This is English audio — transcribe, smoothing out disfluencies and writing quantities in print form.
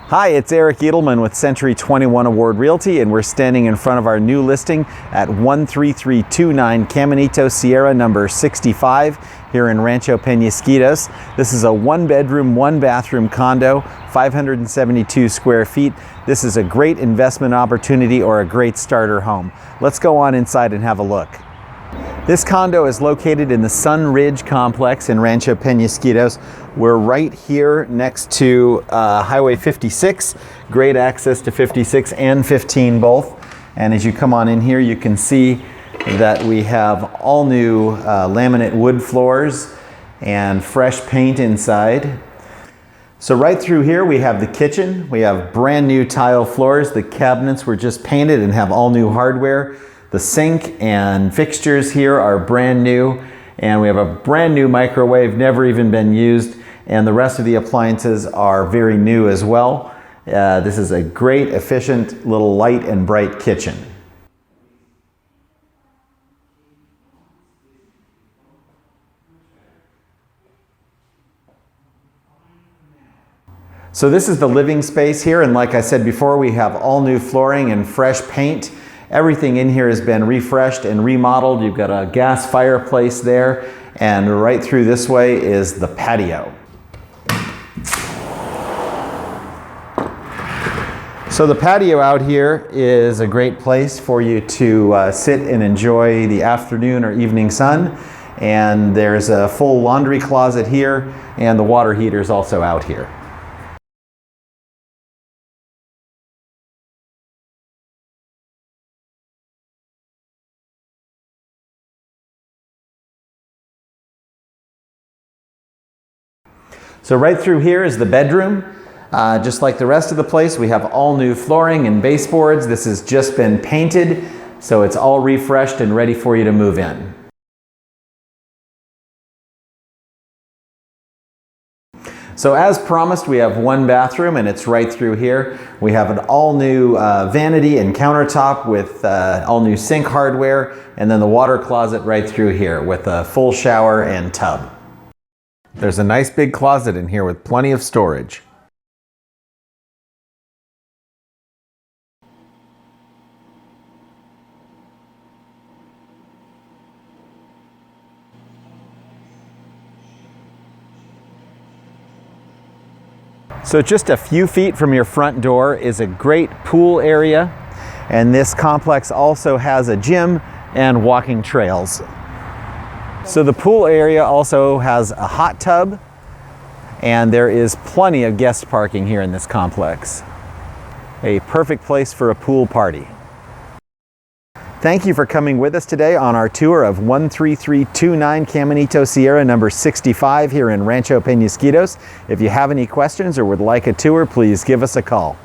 Hi, it's Eric Edelman with Century 21 Award Realty, and we're standing in front of our new listing at 13329 Caminito, Ciera number 65 here in Rancho Penasquitos. This is a one-bedroom, one-bathroom condo, 572 square feet. This is a great investment opportunity or a great starter home. Let's go on inside and have a look. This condo is located in the Sun Ridge complex in Rancho Penasquitos. We're right here next to Highway 56. Great access to 56 and 15 both. And as you come on in here, you can see that we have all new laminate wood floors and fresh paint inside. So right through here we have the kitchen. We have brand new tile floors. The cabinets were just painted and have all new hardware. The sink and fixtures here are brand new, and we have a brand new microwave, never even been used, and the rest of the appliances are very new as well. This is a great, efficient, little light and bright kitchen. So this is the living space here, and like I said before, we have all new flooring and fresh paint. Everything in here has been refreshed and remodeled. You've got a gas fireplace there, and right through this way is the patio. So the patio out here is a great place for you to sit and enjoy the afternoon or evening sun. And there's a full laundry closet here, and the water heater is also out here. So right through here is the bedroom. Just like the rest of the place, we have all new flooring and baseboards. This has just been painted, so it's all refreshed and ready for you to move in. So as promised, we have one bathroom, and it's right through here. We have an all new vanity and countertop with all new sink hardware, and then the water closet right through here with a full shower and tub. There's a nice big closet in here with plenty of storage. So just a few feet from your front door is a great pool area, and this complex also has a gym and walking trails. So the pool area also has a hot tub, and there is plenty of guest parking here in this complex. A perfect place for a pool party. Thank you for coming with us today on our tour of 13329 Caminito, Ciera number 65 here in Rancho Penasquitos. If you have any questions or would like a tour, please give us a call.